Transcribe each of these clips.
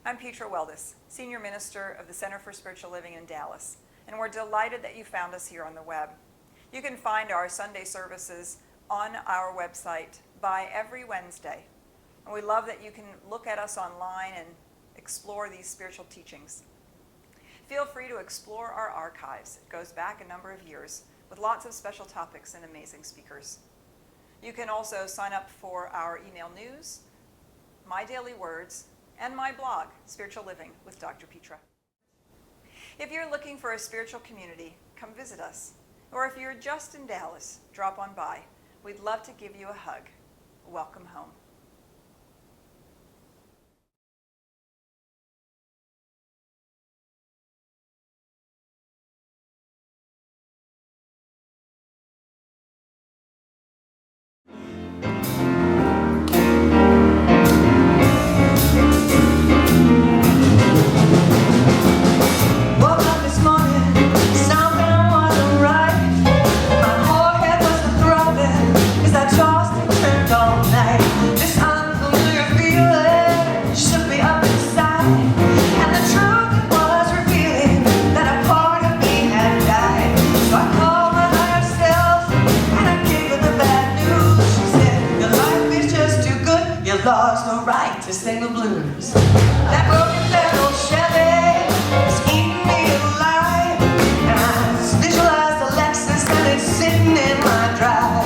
I'm Petra Weldes, Senior Minister of the Center for Spiritual Living in Dallas, and we're delighted that you found us here on the web. You can find our Sunday services on our website by every Wednesday, and we love that you can look at us online and explore these spiritual teachings. Feel free to explore our archives. It goes back a number of years with lots of special topics and amazing speakers. You can also sign up for our email news, My Daily Words, and my blog, Spiritual Living with Dr. Petra. If you're looking for a spiritual community, come visit us. Or if you're just in Dallas, drop on by. We'd love to give you a hug. Welcome home. Lost the right to sing the blues. That broken little Chevy is eating me alive, and I visualize the Lexus and it's sitting in my drive.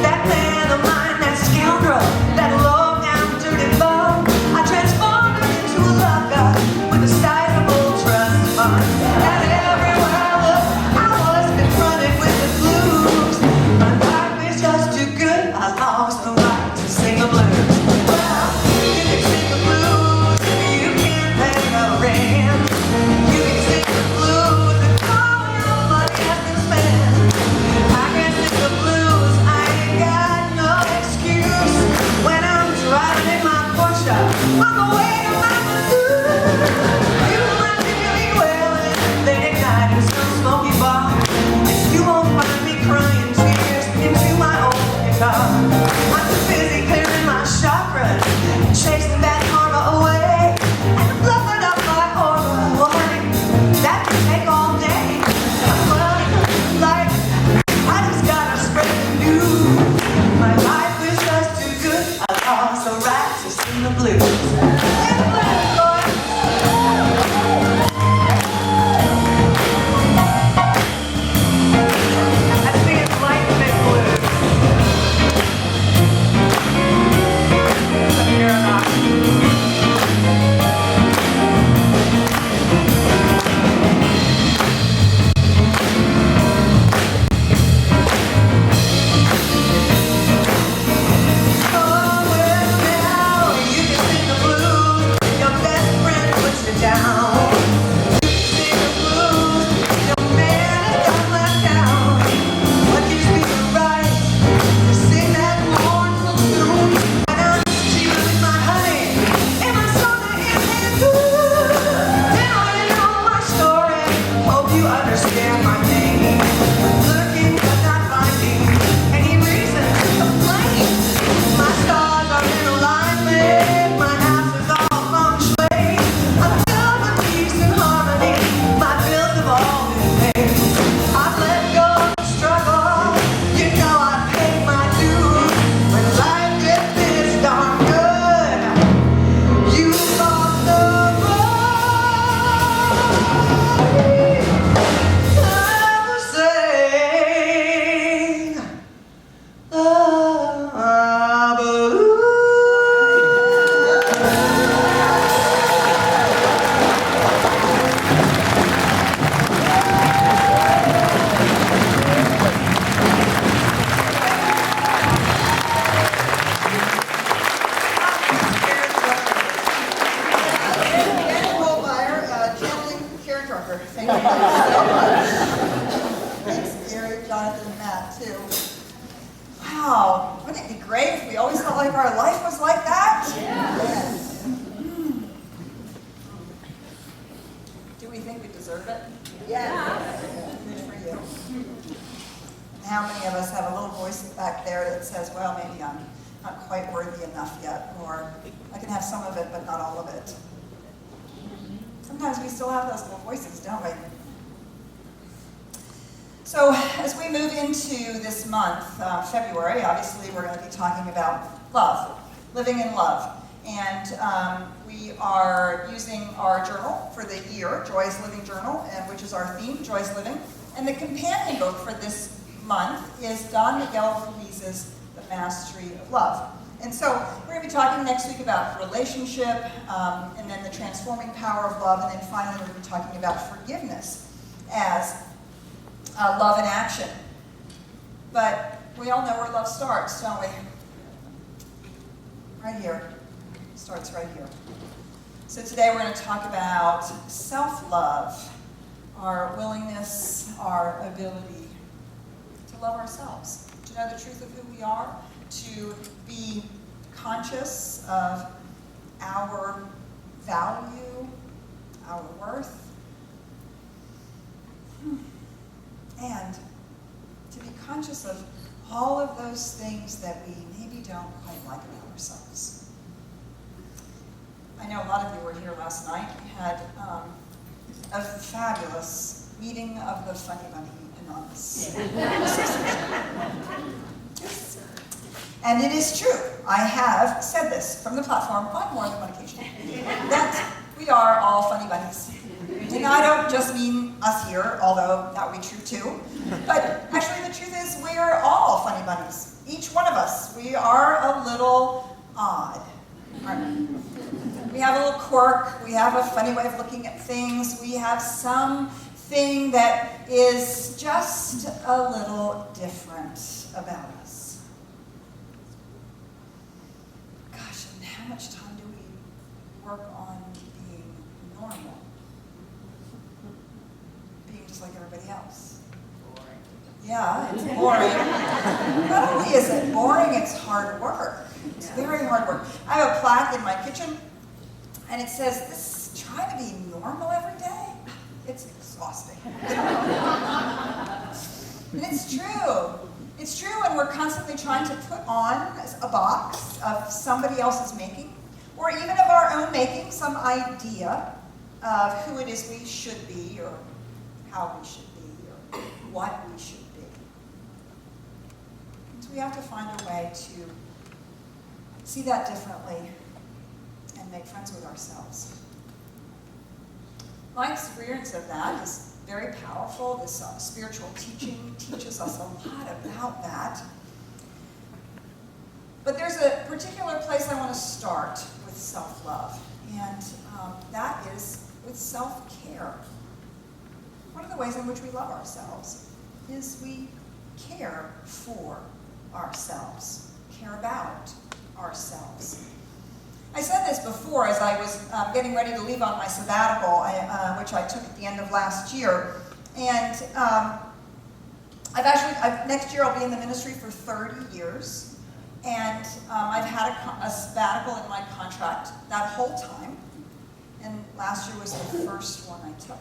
That man of mine, that scoundrel, that low down dirty bum, I transformed him into a lover with a sizable trust fund. And everywhere I look, I was confronted with the blues. My life is just too good. I lost the right to sing the blues. Chasing that karma away and bluffing up my aura. Well, honey, that can take all day. Well, like, I just gotta spread the news. My life is just too good. I lost the right to sing the blues. Drucker. Thank you so much. Thanks, Gary, Jonathan, and Matt, too. Wow, wouldn't it be great if we always felt like our life was like that? Yes. Do we think we deserve it? Yeah. Good for you. How many of us have a little voice back there that says, well, maybe I'm not quite worthy enough yet, or I can have some of it, but not all of it? sometimes we still have those little voices, don't we? So as we move into this month, February, obviously we're going to be talking about love, living in love. And we are using our journal for the year, Joy's Living Journal, and which is our theme, Joy's Living. And the companion book for this month is Don Miguel Ruiz's The Mastery of Love. And so we're going to be talking next week about relationship, and then the transforming power of love, and then finally we're going to be talking about forgiveness as love in action. But we all know where love starts, don't we? Right here. It starts right here. So today we're going to talk about self-love, our willingness, our ability to love ourselves, to know the truth of who we are, to be conscious of our value, our worth, and to be conscious of all of those things that we maybe don't quite like about ourselves. I know a lot of you were here last night. We had a fabulous meeting of the Funny Bunny Anonymous. Yes. And it is true, I have said this from the platform on more than one occasion, that we are all funny bunnies. And I don't just mean us here, although that would be true too, but actually the truth is we are all funny bunnies. Each one of us, we are a little odd, aren't we? We have a little quirk, we have a funny way of looking at things, we have something that is just a little different about us. Gosh, and how much time do we work on being normal? Being just like everybody else. Boring. Yeah, it's boring. Not only is it boring, it's hard work. It's very hard work. I have a plaque in my kitchen, and it says, "This try to be normal every day." It's exhausting. And it's true. It's true, and we're constantly trying to put on a box of somebody else's making, or even of our own making, some idea of who it is we should be, or how we should be, or what we should be. And so we have to find a way to see that differently and make friends with ourselves. My experience of that is very powerful. This spiritual teaching teaches us a lot about that. But there's a particular place I want to start with self-love, and that is with self-care. One of the ways in which we love ourselves is we care for ourselves, care about ourselves. I said this before as I was getting ready to leave on my sabbatical, which I took at the end of last year. And next year I'll be in the ministry for 30 years. And I've had a sabbatical in my contract that whole time. And last year was the first one I took.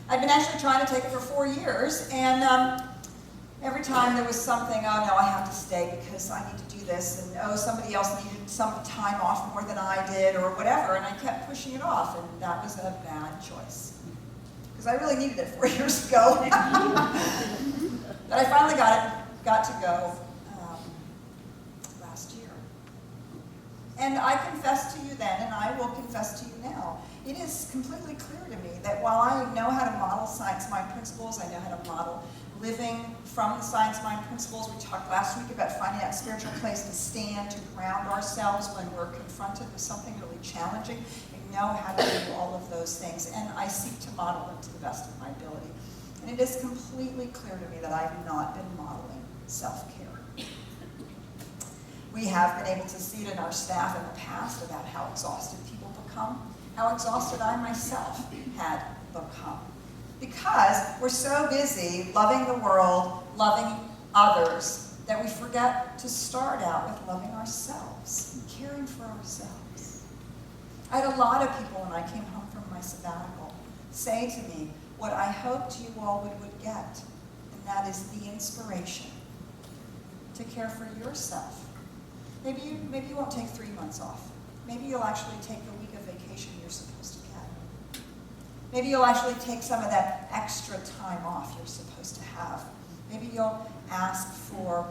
I've been actually trying to take it for 4 years. And every time there was something, oh no, I have to stay because I need to do this, and oh, somebody else needed some time off more than I did, or whatever, and I kept pushing it off, and that was a bad choice. Because I really needed it 4 years ago. But I finally got to go last year. And I confessed to you then, and I will confess to you now, it is completely clear to me that while I know how to model science mind principles, I know how to model living from the science mind principles. We talked last week about finding that spiritual place to stand, to ground ourselves when we're confronted with something really challenging. I know how to do all of those things, and I seek to model them to the best of my ability. And it is completely clear to me that I have not been modeling self-care. We have been able to see it in our staff in the past about how exhausted people become, how exhausted I myself had become. Because we're so busy loving the world, loving others, that we forget to start out with loving ourselves and caring for ourselves. I had a lot of people when I came home from my sabbatical say to me what I hoped you all would get, and that is the inspiration to care for yourself. Maybe you won't take 3 months off. Maybe you'll actually take a week of vacation vacation you're supposed to get. Maybe you'll actually take some of that extra time off you're supposed to have. Maybe you'll ask for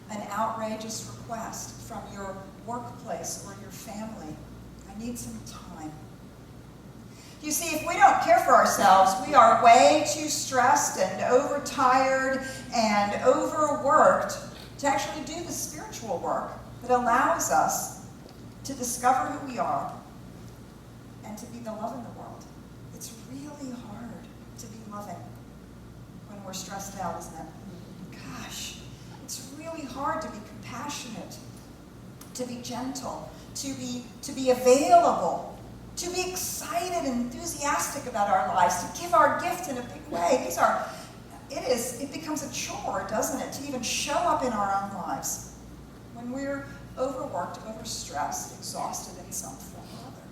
an outrageous request from your workplace or your family. I need some time. You see, if we don't care for ourselves, we are way too stressed and overtired and overworked to actually do the spiritual work that allows us to discover who we are and to be the love in the world. It's really hard to be loving when we're stressed out, isn't it? Gosh, it's really hard to be compassionate, to be gentle, to be available, to be excited and enthusiastic about our lives, to give our gift in a big way. It becomes a chore, doesn't it, to even show up in our own lives when we're overworked, overstressed, exhausted in some form or other.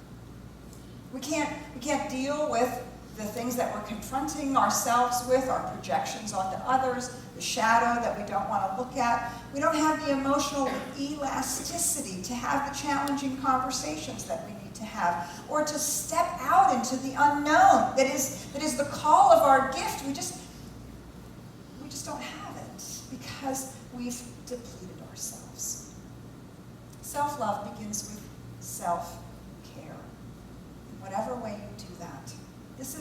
We can't deal with the things that we're confronting ourselves with, our projections onto others, the shadow that we don't want to look at. We don't have the emotional elasticity to have the challenging conversations that we need to have, or to step out into the unknown that is the call of our gift. We just don't have it because we've depleted ourselves. Self-love begins with self-care. In whatever way you do that. This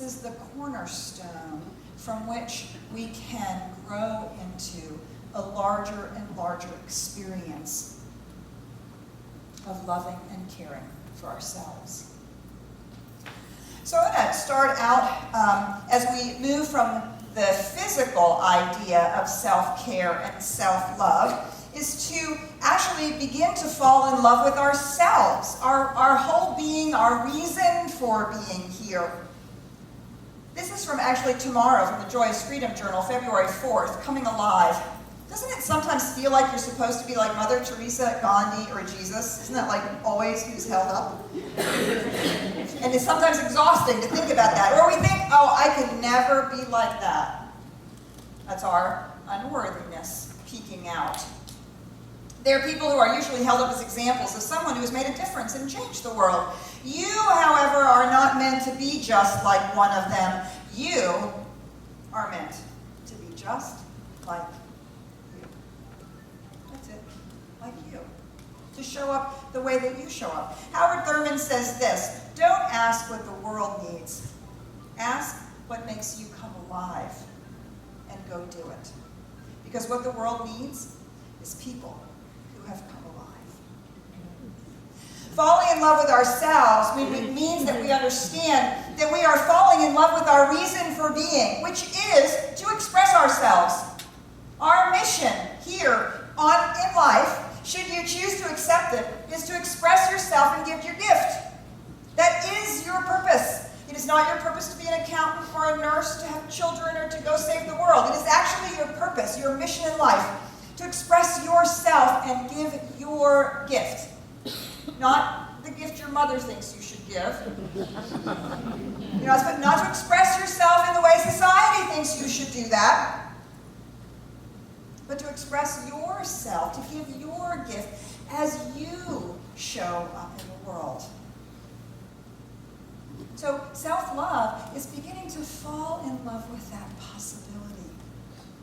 is the cornerstone from which we can grow into a larger and larger experience of loving and caring for ourselves. So I'm going to start out as we move from the physical idea of self-care and self-love is to actually begin to fall in love with ourselves, our whole being, our reason for being here. This is from actually tomorrow, from the Joyous Freedom Journal, February 4th, Coming Alive. Doesn't it sometimes feel like you're supposed to be like Mother Teresa, Gandhi, or Jesus? Isn't that like always who's held up? And it's sometimes exhausting to think about that. Or we think, oh, I could never be like that. That's our unworthiness peeking out. There are people who are usually held up as examples of someone who has made a difference and changed the world. You, however, are not meant to be just like one of them. You are meant to be just like you. That's it. Like you. To show up the way that you show up. Howard Thurman says this: don't ask what the world needs. Ask what makes you come alive and go do it. Because what the world needs is people who have come alive. Falling in love with ourselves means that we understand that we are falling in love with our reason for being, which is to express ourselves. Our mission here in life, should you choose to accept it, is to express yourself and give your gift. That is your purpose. It is not your purpose to be an accountant or a nurse, to have children, or to go save the world. It is actually your purpose, your mission in life, to express yourself and give your gift. Not the gift your mother thinks you should give. Not to express yourself in the way society thinks you should do that, but to express yourself, to give your gift as you show up in the world. So self-love is beginning to fall in love with that possibility,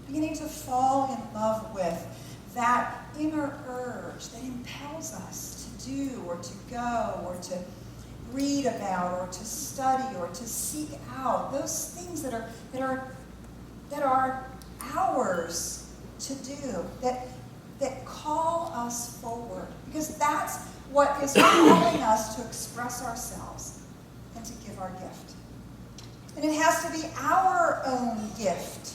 beginning to fall in love with that inner urge that impels us to do or to go or to read about or to study or to seek out those things that are ours to do, that call us forward, because that's what is calling us to express ourselves and to give our gift. And it has to be our own gift,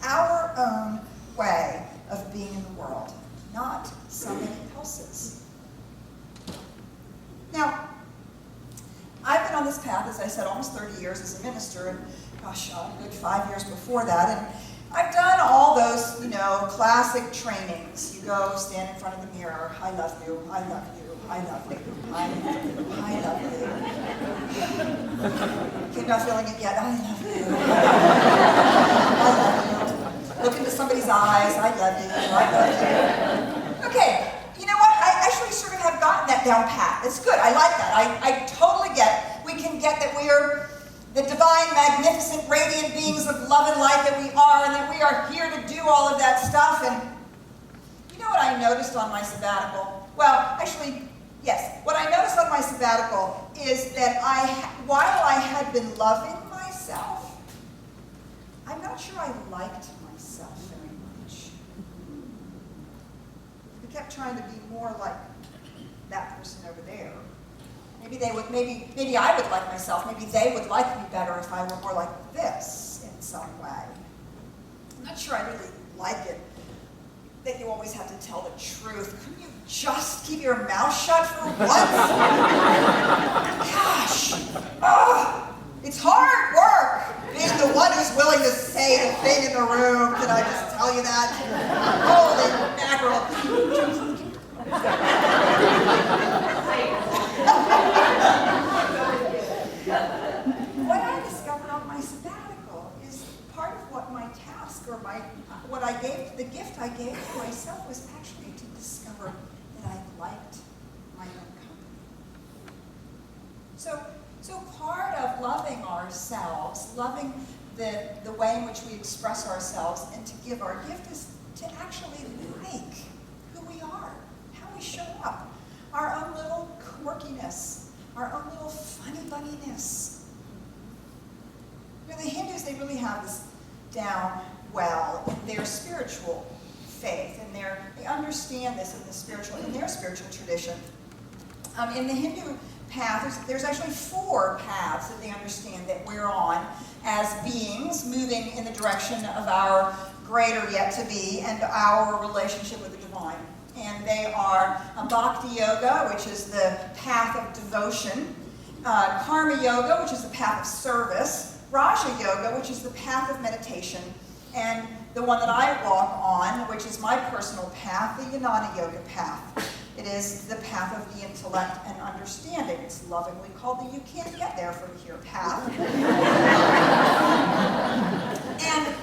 our own way of being in the world, not somebody else's. Now, I've been on this path, as I said, almost 30 years as a minister, and gosh, a good 5 years before that, and I've done all those, classic trainings. You go stand in front of the mirror, I love you, I love you, I love you, I love you, I love you. Keep not feeling it yet, I love you, I love you. Look into somebody's eyes, I love you, I love you. Okay, you know what? I actually sort of have gotten that that down pat. It's good. I like that. I totally get it. We can get that we are the divine, magnificent, radiant beings of love and light that we are, and that we are here to do all of that stuff. And you know what I noticed on my sabbatical? Well, actually, yes. What I noticed on my sabbatical is that while I had been loving myself, I'm not sure I liked myself very much. I kept trying to be more like that person over there. Maybe I would like myself. Maybe they would like me better if I were more like this in some way. I'm not sure I really like it that you always have to tell the truth. Couldn't you just keep your mouth shut for once? Gosh. Oh, it's hard work being the one who's willing to say the thing in the room. Can I just tell you that? Holy mackerel. What I discovered on my sabbatical is part of what my task or the gift I gave to myself was actually to discover that I liked my own company. So part of loving ourselves, loving the way in which we express ourselves and to give our gift is to actually like who we are, how we show up, our own little quirkiness, our own little funny bunniness. You know, the Hindus, they really have this down well in their spiritual faith, and they understand this in their spiritual tradition. In the Hindu path, there's actually 4 paths that they understand that we're on as beings moving in the direction of our greater yet to be and our relationship with the divine. And they are Bhakti Yoga, which is the path of devotion, Karma Yoga, which is the path of service, Raja Yoga, which is the path of meditation, and the one that I walk on, which is my personal path, the Jnana Yoga path. It is the path of the intellect and understanding. It's lovingly called the you can't get there from here path. and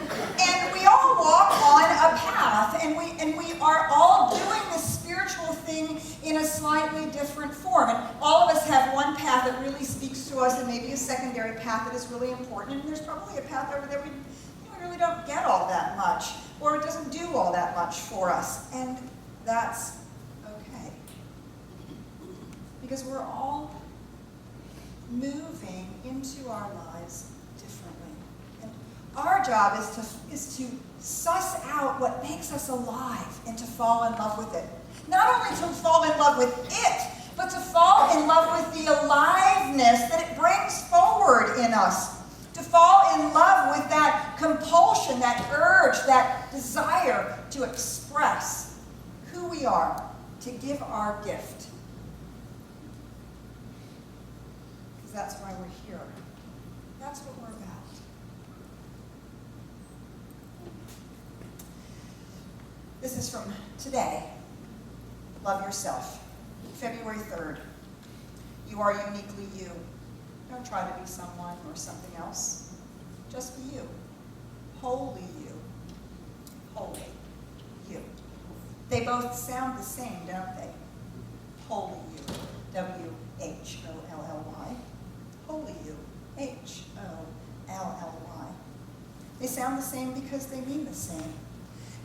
we all walk on a path, and we are all doing this spiritual thing in a slightly different form. And all of us have one path that really speaks to us, and maybe a secondary path that is really important. And there's probably a path over there we really don't get all that much, or it doesn't do all that much for us. And that's okay. Because we're all moving into our lives differently. And our job is to suss out what makes us alive and to fall in love with it. Not only to fall in love with it, but to fall in love with the aliveness that it brings forward in us. To fall in love with that compulsion, that urge, that desire to express who we are, to give our gift. Because that's why we're here. That's what we're about. This is from today. Love yourself. February 3rd. You are uniquely you. Don't try to be someone or something else. Just be you. Wholly you. Holy you. They both sound the same, don't they? Holy you. W-H-O-L-L-Y. Holy you. H-O-L-L-Y. They sound the same because they mean the same.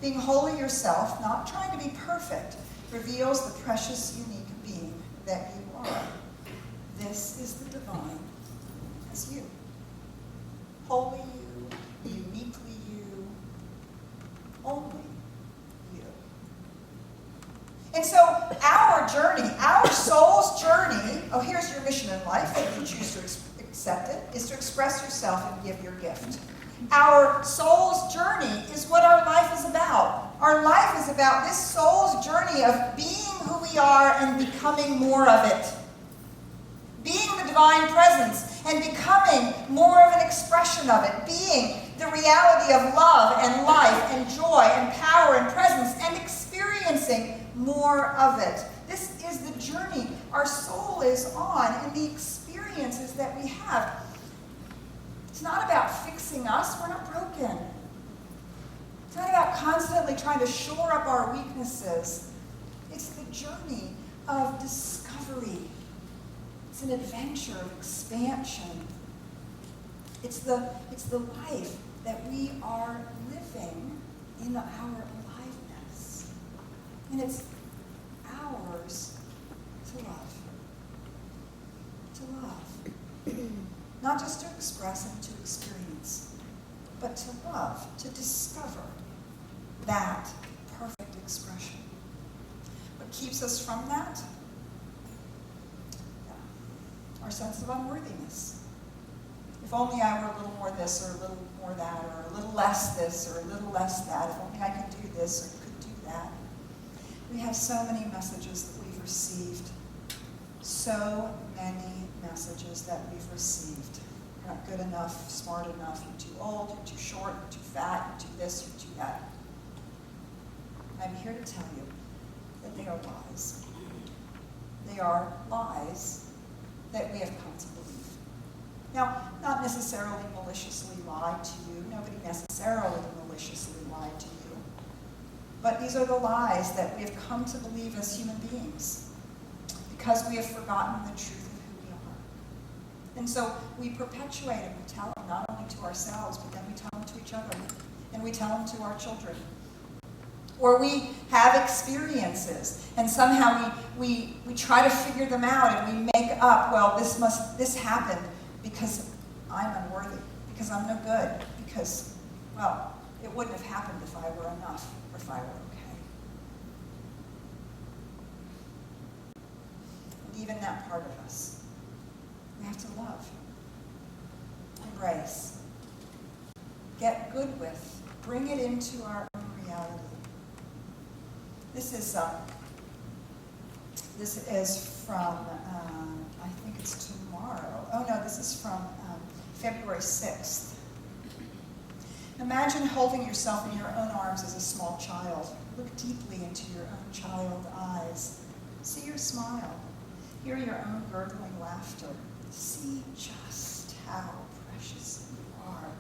Being wholly yourself, not trying to be perfect, reveals the precious, unique being that you are. This is the divine as you. Wholly you, uniquely you, only you. And so our journey, our soul's journey, here's your mission in life, if you choose to accept it, is to express yourself and give your gift. Our soul's journey is what our life is about. Our life is about this soul's journey of being who we are and becoming more of it. Being the divine presence and becoming more of an expression of it. Being the reality of love and life and joy and power and presence and experiencing more of it. This is the journey our soul is on and the experiences that we have. It's not about fixing us. We're not broken. It's not about constantly trying to shore up our weaknesses. It's the journey of discovering discovery. It's an adventure of expansion. It's the life that we are living in our aliveness. And it's ours to love. To love. Not just to express and to experience, but to love, to discover that perfect expression. What keeps us from that? Our sense of unworthiness. If only I were a little more this or a little more that, or a little less this or a little less that, if only I could do this or could do that. We have so many messages that we've received. So many messages that we've received. You're not good enough, smart enough, you're too old, you're too short, you're too fat, you're too this, you're too that. I'm here to tell you that they are lies. They are lies that we have come to believe. Now, not necessarily maliciously lied to you. Nobody necessarily maliciously lied to you. But these are the lies that we have come to believe as human beings because we have forgotten the truth of who we are. And so we perpetuate it. We tell them not only to ourselves, but then we tell them to each other. And we tell them to our children. Or we have experiences, and somehow we try to figure them out, and we make up, well, this happened because I'm unworthy, because I'm no good, because, well, it wouldn't have happened if I were enough, or if I were okay. And even that part of us, we have to love, embrace, get good with, bring it into our own reality. This is from, I think it's tomorrow. Oh no, this is from February 6th. Imagine holding yourself in your own arms as a small child. Look deeply into your own child eyes. See your smile. Hear your own gurgling laughter. See just how precious you are.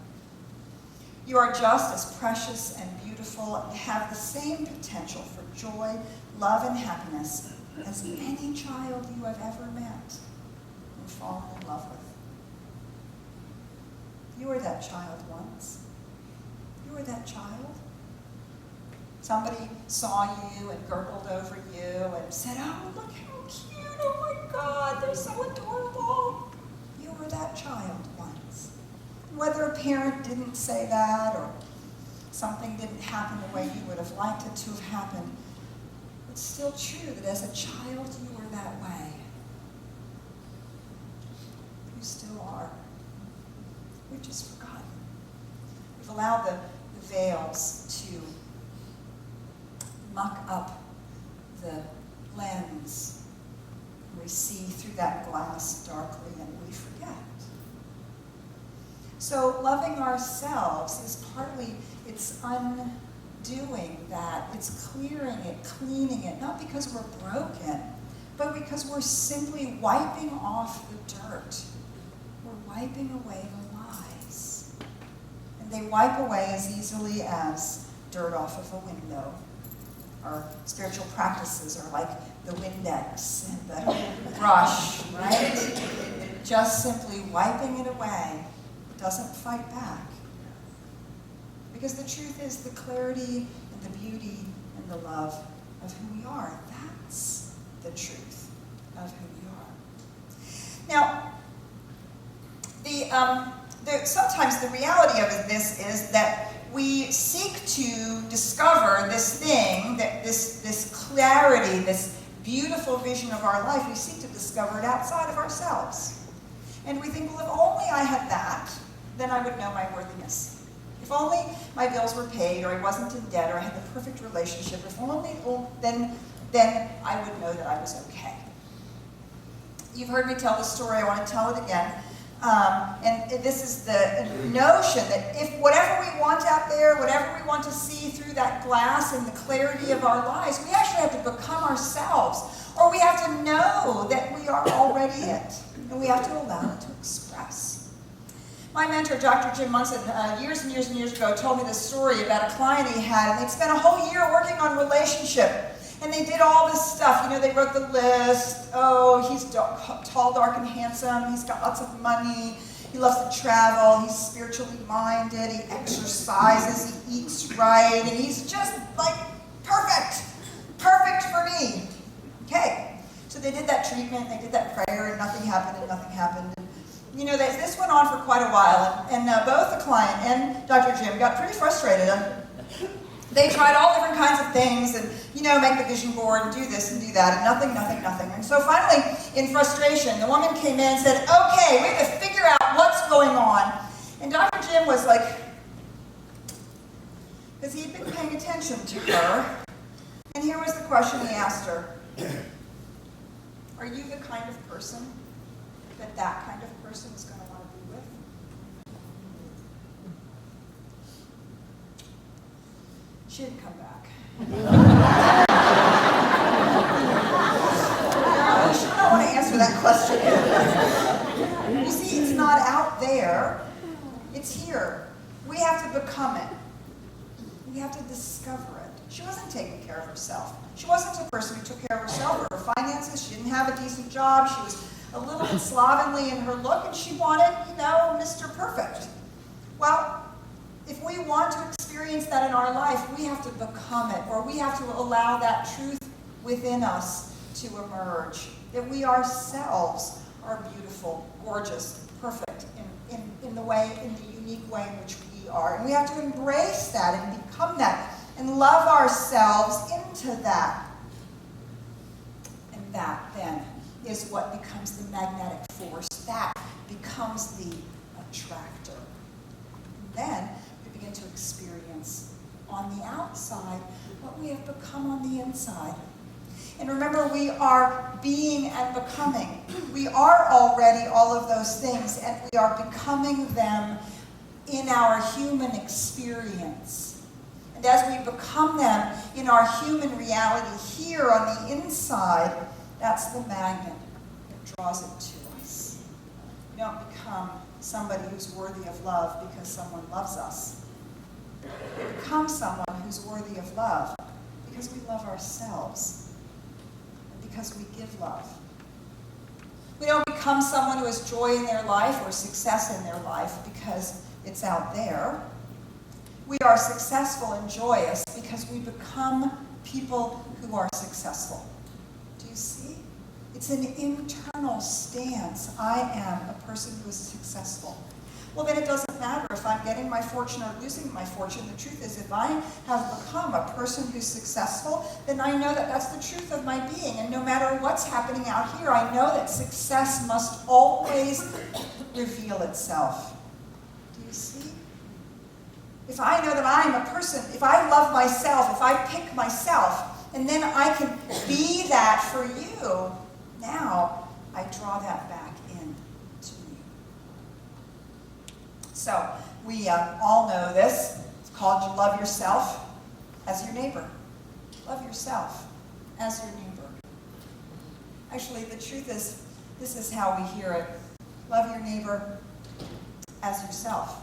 You are just as precious and beautiful and have the same potential for joy, love, and happiness as any child you have ever met and fallen in love with. You were that child once. You were that child. Somebody saw you and gurgled over you and said, oh, look how cute, oh my God, they're so adorable. You were that child once. Whether a parent didn't say that or something didn't happen the way you would have liked it to have happened, it's still true that as a child you were that way. You still are. We've just forgotten. We've allowed the veils to muck up the lens. We see through that glass darkly and we forget. So loving ourselves is partly, it's undoing that, it's clearing it, cleaning it, not because we're broken, but because we're simply wiping off the dirt. We're wiping away the lies. And they wipe away as easily as dirt off of a window. Our spiritual practices are like the Windex and the brush, right? Just simply wiping it away doesn't fight back. Because the truth is the clarity and the beauty and the love of who we are. That's the truth of who we are. Now, sometimes the reality of this is that we seek to discover this thing, this clarity, this beautiful vision of our life. We seek to discover it outside of ourselves. And we think, well, if only I had that, then I would know my worthiness. If only my bills were paid, or I wasn't in debt, or I had the perfect relationship, if only, then I would know that I was okay. You've heard me tell this story, I want to tell it again. And this is the notion that if whatever we want out there, whatever we want to see through that glass and the clarity of our lives, we actually have to become ourselves, or we have to know that we are already it, and we have to allow it to express. My mentor, Dr. Jim Munson, years and years and years ago, told me this story about a client he had, and they'd spent a whole year working on relationship. And they did all this stuff. You know, they wrote the list. Oh, he's tall, dark, and handsome. He's got lots of money. He loves to travel. He's spiritually minded. He exercises. He eats right. And he's just like perfect. Perfect for me. Okay. So they did that treatment. They did that prayer, and nothing happened, and nothing happened. And, you know, this went on for quite a while. And both the client and Dr. Jim got pretty frustrated. They tried all different kinds of things and, you know, make the vision board and do this and do that, and nothing, nothing, nothing. And so finally, in frustration, the woman came in and said, okay, we have to figure out what's going on. And Dr. Jim was like, because he'd been paying attention to her, and here was the question he asked her. Are you the kind of person that kind of person is going to want to be with? She didn't come back. She didn't want to answer that question. You see, it's not out there. It's here. We have to become it. We have to discover it. She wasn't taking care of herself. She wasn't a person who took care of herself or her finances. She didn't have a decent job. She was a little bit slovenly in her look, and she wanted, you know, Mr. Perfect. Well, if we want to experience that in our life, we have to become it, or we have to allow that truth within us to emerge, that we ourselves are beautiful, gorgeous, perfect in the unique way in which we are. And we have to embrace that and become that and love ourselves into that. And that then is what becomes the magnetic force. That becomes the attractor. And then we begin to experience on the outside what we have become on the inside. And remember, we are being and becoming. We are already all of those things, and we are becoming them in our human experience. And as we become them in our human reality here on the inside, that's the magnet that draws it to us. We don't become somebody who's worthy of love because someone loves us. We become someone who's worthy of love because we love ourselves and because we give love. We don't become someone who has joy in their life or success in their life because it's out there. We are successful and joyous because we become people who are successful. Do you see? It's an internal stance. I am a person who is successful. Well, then it doesn't matter if I'm getting my fortune or losing my fortune. The truth is, if I have become a person who's successful, then I know that that's the truth of my being. And no matter what's happening out here, I know that success must always reveal itself. Do you see? If I know that I'm a person, if I love myself, if I pick myself, and then I can be that for you, now I draw that back in to you. So we all know this. It's called you love yourself as your neighbor. Love yourself as your neighbor. Actually, the truth is, this is how we hear it. Love your neighbor as yourself.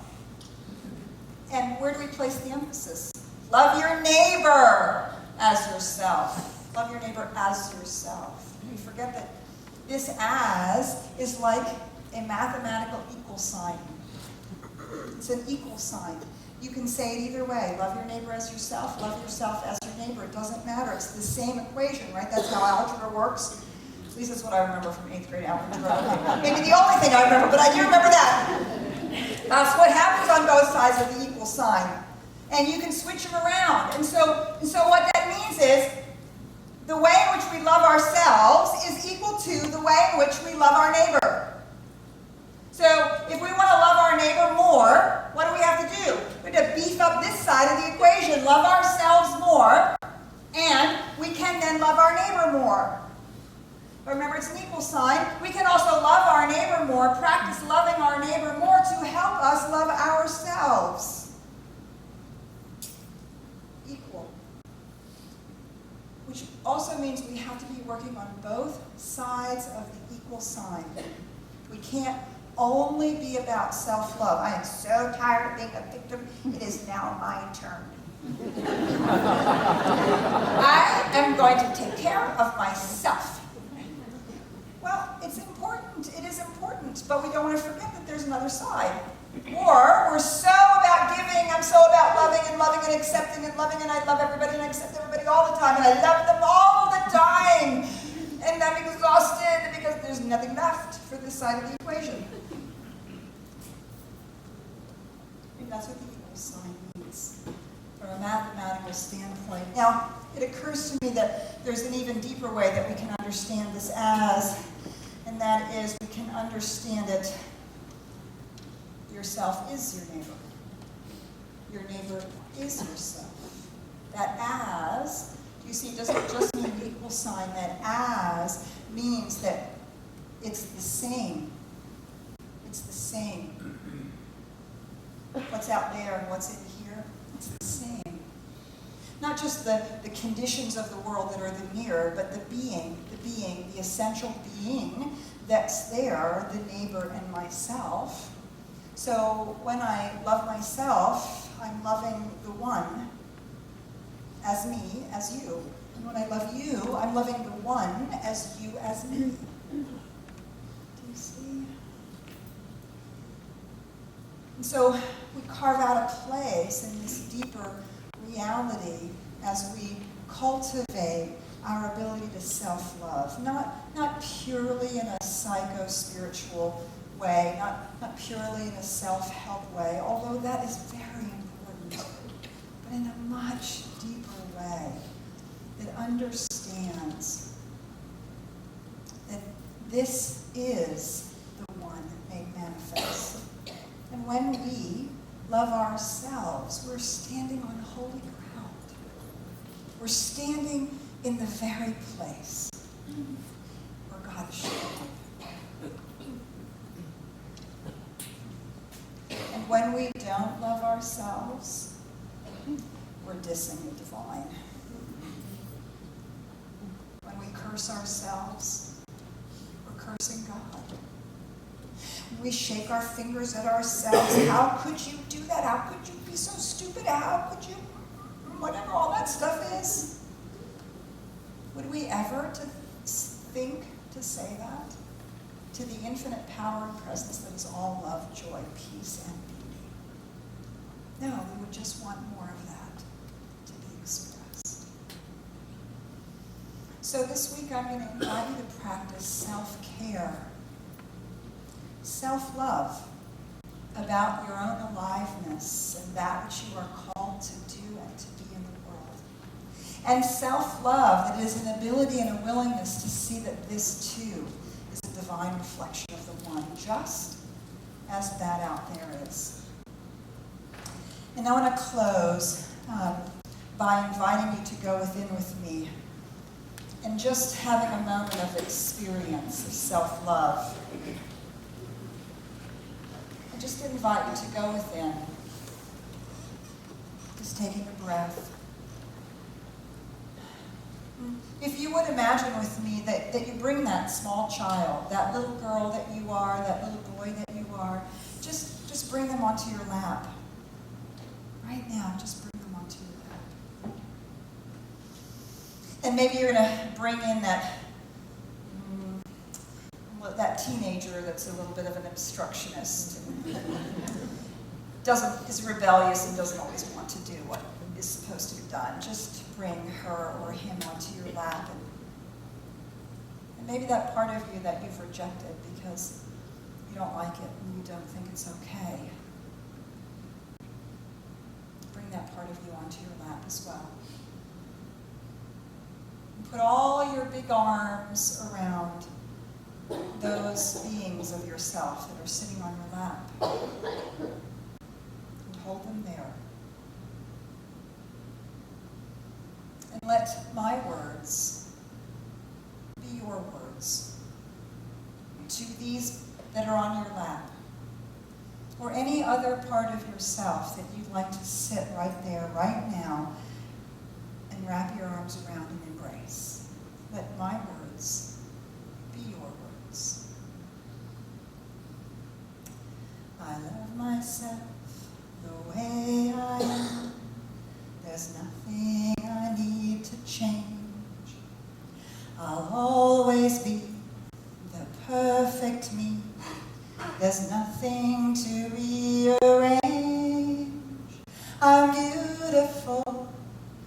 And where do we place the emphasis? Love your neighbor as yourself. Love your neighbor as yourself. We forget that this as is like a mathematical equal sign. It's an equal sign. You can say it either way. Love your neighbor as yourself. Love yourself as your neighbor. It doesn't matter. It's the same equation, right? That's how algebra works. At least that's what I remember from 8th grade algebra. Maybe the only thing I remember, but I do remember that. That's what happens on both sides of the equal sign. And you can switch them around. And so what that means is the way in which we love ourselves is equal to the way in which we love our neighbor. So if we want to love our neighbor more, what do we have to do? We have to beef up this side of the equation, love ourselves more, and we can then love our neighbor more. But remember, it's an equal sign. We can also love our neighbor more, practice loving our neighbor more to help us love ourselves. Equal. Which also means we have to be working on both sides of the equal sign. We can't only be about self-love. I am so tired of being a victim. It is now my turn. I am going going to take care of myself. Well, it's important. It is important. But we don't want to forget that there's another side. Or we're so about giving, I'm so about loving and accepting and loving, and I love everybody and I accept everybody all the time, and I love them all the time. And I'm exhausted because there's nothing left for this side of the equation. And that's what the equal sign means from a mathematical standpoint. Now, it occurs to me that there's an even deeper way that we can understand this as, and that is we can understand it. Yourself is your neighbor. Your neighbor is yourself. That as, you see, it doesn't just mean the equal sign. That as means that it's the same. It's the same. What's out there and what's in here, it's the same. Not just the conditions of the world that are the mirror, but the being, the essential being that's there, the neighbor and myself. So when I love myself, I'm loving the one as me, as you. And when I love you, I'm loving the one as you, as me. Do you see? And so we carve out a place in this deeper reality as we cultivate our ability to self-love, not purely in a psycho-spiritual way, not purely in a self-help way, although that is very important, but in a much deeper way that understands that this is the one made manifest. And when we love ourselves, we're standing on holy ground. We're standing in the very place where God showed up. And when we don't love ourselves, we're dissing the divine. When we curse ourselves, we're cursing God. When we shake our fingers at ourselves, how could you do that? How could you be so stupid? How could you? Whatever all that stuff is. Would we ever think to say that to the infinite power and presence that is all love, joy, peace, and beauty? No, we would just want more of that to be expressed. So this week I'm going to invite you to practice self-care, self-love about your own aliveness and that which you are called to do and to be in the world. And self-love that is an ability and a willingness to see that this too is a divine reflection of the one, just as that out there is. And I want to close by inviting you to go within with me and just having a moment of experience of self-love. I just invite you to go within, just taking a breath. If you would imagine with me that you bring that small child, that little girl that you are, that little boy that you are, just bring them onto your lap. Right now, just bring them onto your lap. And maybe you're going to bring in that teenager that's a little bit of an obstructionist, is rebellious and doesn't always want to do what is supposed to be done. Just bring her or him onto your lap. And maybe that part of you that you've rejected because you don't like it and you don't think it's okay. Bring that part of you onto your lap as well. And put all your big arms around those beings of yourself that are sitting on your lap. And hold them there. And let my words be your words to these that are on your lap, or any other part of yourself that you'd like to sit right there, right now, and wrap your arms around and embrace. Let my words be your words. I love myself the way I am. There's nothing I need to change. I'll always be the perfect me. There's nothing to rearrange. I'm beautiful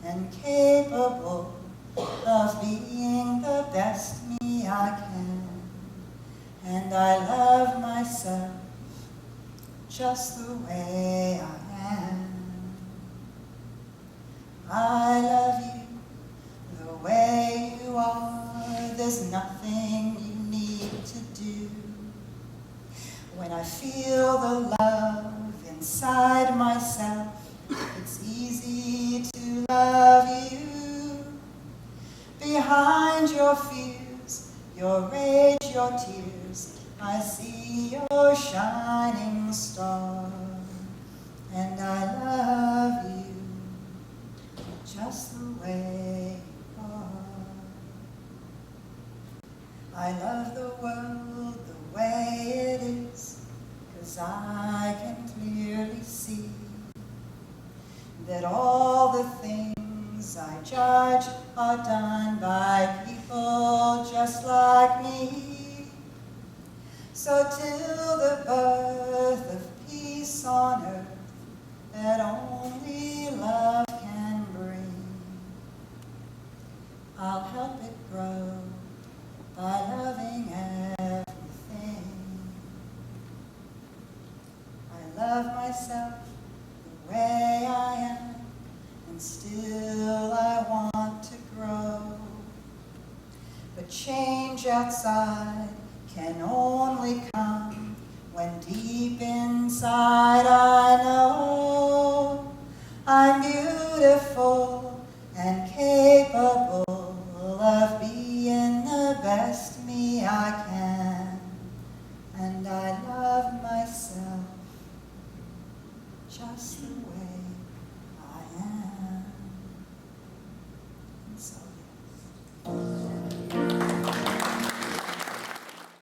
and capable of being the best me I can. And I love myself just the way I am. I love you the way you are. There's nothing you need to do. When I feel the love inside myself, it's easy to love you. Behind your fears, your rage, your tears, I see your shining star. And I love you just the way you are. I love the world the way it is, 'cause I can clearly see that all the things I judge are done by people just like me. So till the birth of peace on earth that only love can bring, I'll help it grow by loving everything. I love myself the way I am, and still I want to grow. But change outside can only come when deep inside I know I'm beautiful and capable of being the best me I can. And I love myself just the way I am. And so yes.